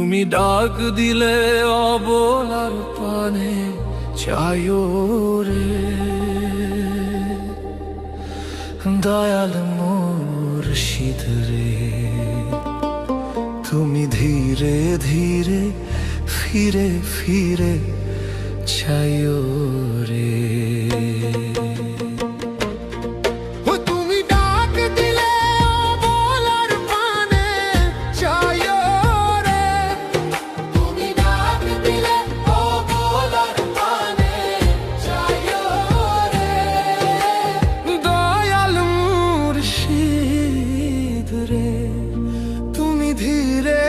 তুমি ডাক দিলে অবলার পানে চাইও রে, দয়াল মুর্শিদ রে। তুমি ধীরে ধীরে ফিরে ফিরে চাইও রে। তুমি ডাক দিলে অবলার পানে চাইও রে, তুমি ডাক দিলে অবলার পানে চাইও রে, দয়াল মুর্শিদ রে। তুমি ধীরে